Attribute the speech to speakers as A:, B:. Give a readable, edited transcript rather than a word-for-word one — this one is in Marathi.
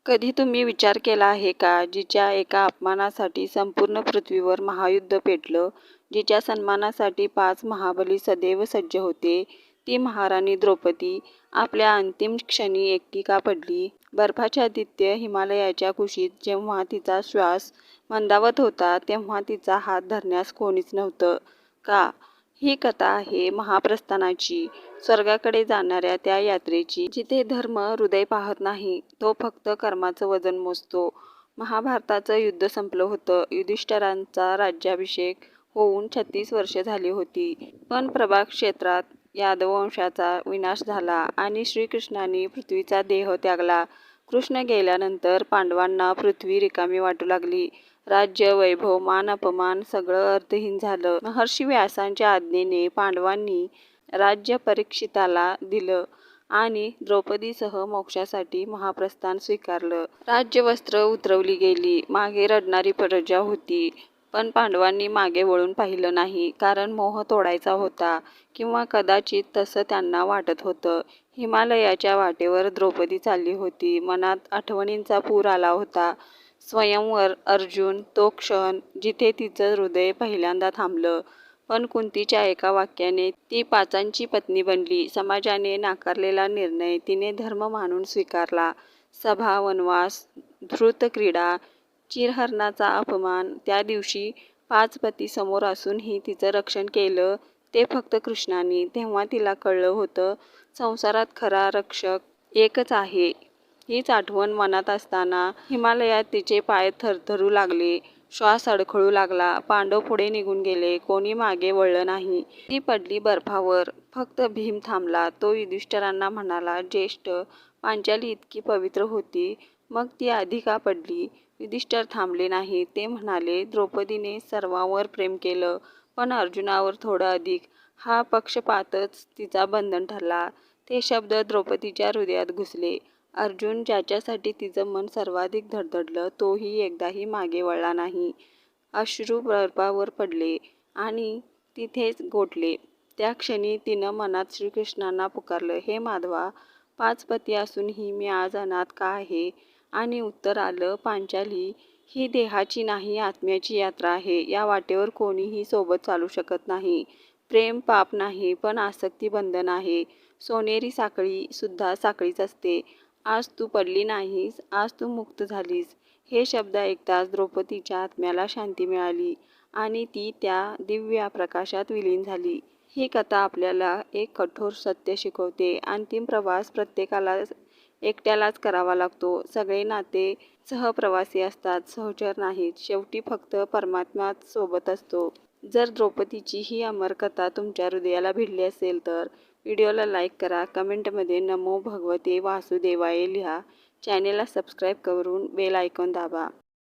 A: कधी तुम्ही विचार केला आहे का, जिच्या एका अपमानासाठी संपूर्ण पृथ्वीवर महायुद्ध पेटलं, जिच्या सन्मानासाठी 5 महाबली सदैव सज्ज होते, ती महाराणी द्रौपदी आपल्या अंतिम क्षणी एकटी का पडली? बर्फाच्छादित हिमालयाच्या कुशीत जेव्हा तिचा श्वास मंदावत होता, तेव्हा तिचा हात धरण्यास कोणीच नव्हतं का? ही कथा आहे महाप्रस्थानाची, स्वर्गाकडे जाणाऱ्या त्या यात्रेची, जिथे धर्म हृदय पाहत नाही, तो फक्त कर्माचं वजन मोजतो. महाभारताचं युद्ध संपलं होतं. युधिष्ठिरांचा राज्याभिषेक होऊन 36 वर्षे झाली होती. पण प्रभाग क्षेत्रात यादववंशाचा विनाश झाला आणि श्रीकृष्णांनी पृथ्वीचा देह त्यागला. कृष्ण गेल्यानंतर पांडवांना पृथ्वी रिकामी वाटू लागली. राज्य, वैभव, मान अपमान सगळं अर्थहीन झालं. महर्षी व्यासांच्या आज्ञेने पांडवांनी राज्य परीक्षिताला दिलं आणि द्रौपदीसह मोक्षासाठी महाप्रस्थान स्वीकारलं. राज्यवस्त्र उतरवली गेली. मागे रडणारी प्रजा होती. पण पांडवांनी मागे वळून पाहिलं नाही, कारण मोह तोडायचा होता, किंवा कदाचित तसं त्यांना वाटत होतं. हिमालयाच्या वाटेवर द्रौपदी चालली होती. मनात आठवणींचा पूर आला होता. स्वयंवर, अर्जुन, तो क्षण जिथे तिचं हृदय पहिल्यांदा थांबलं. पण कुंतीच्या एका वाक्याने ती 5ची पत्नी बनली. समाजाने नाकारलेला निर्णय तिने धर्म मानून स्वीकारला. सभा, वनवास, धृतक्रीडा, चिरहरणाचा अपमान. त्या दिवशी 5 पती समोर असूनही तिचं रक्षण केलं ते फक्त कृष्णाने. तेव्हा तिला कळलं होतं, संसारात खरा रक्षक एकच आहे. हीच आठवण मनात असताना हिमालयात तिचे पाय थरथरू लागले, श्वास अडखळू लागला. पांडव पुढे निघून गेले, कोणी मागे वळलं नाही. ती पडली बर्फावर. फक्त भीम थांबला. तो युधिष्ठिरांना म्हणाला, ज्येष्ठ, पांचाली इतकी पवित्र होती, मग ती आधी का पडली? युधिष्ठिर थांबले नाही. ते म्हणाले, द्रौपदीने सर्वांवर प्रेम केलं, पण अर्जुनावर थोडं अधिक. हा पक्षपातच तिचा बंधन ठरला. ते शब्द द्रौपदीच्या हृदयात घुसले. अर्जुन, ज्याच्यासाठी तिचं मन सर्वाधिक धडधडलं, तोही एकदाही मागे वळला नाही. अश्रू बर्फावर पडले आणि तिथेच गोठले. त्या क्षणी तिनं मनात श्रीकृष्णांना पुकारलं, हे माधवा, 5 पती असूनही मी आज अनाथ का आहे? आणि उत्तर आलं, पांचाली, ही देहाची नाही, आत्म्याची यात्रा आहे. या वाटेवर कोणीही सोबत चालू शकत नाही. प्रेम पाप नाही, पण आसक्ती बंधन आहे. सोनेरी साखळी सुद्धा साखळीच असते. आज तू पडली नाहीस, आज तू मुक्त झालीस. हे शब्द ऐकताच द्रौपदीच्या आत्म्याला शांती मिळाली आणि ती त्या दिव्य प्रकाशात विलीन झाली. ही कथा आपल्याला एक कठोर सत्य शिकवते. अंतिम प्रवास प्रत्येकाला एकट्यालाच करावा लागतो. सगळे नाते सहप्रवासी असतात, सहचर नाहीत. शेवटी फक्त परमात्माच सोबत असतो. जर द्रौपदीची ही अमर कथा तुमच्या हृदयाला भिडली असेल तर व्हिडिओला लाईक करा, कमेंटमध्ये नमो भगवते वासुदेवाय लिहा, चॅनेलला सबस्क्राईब करून बेल आयकॉन दाबा.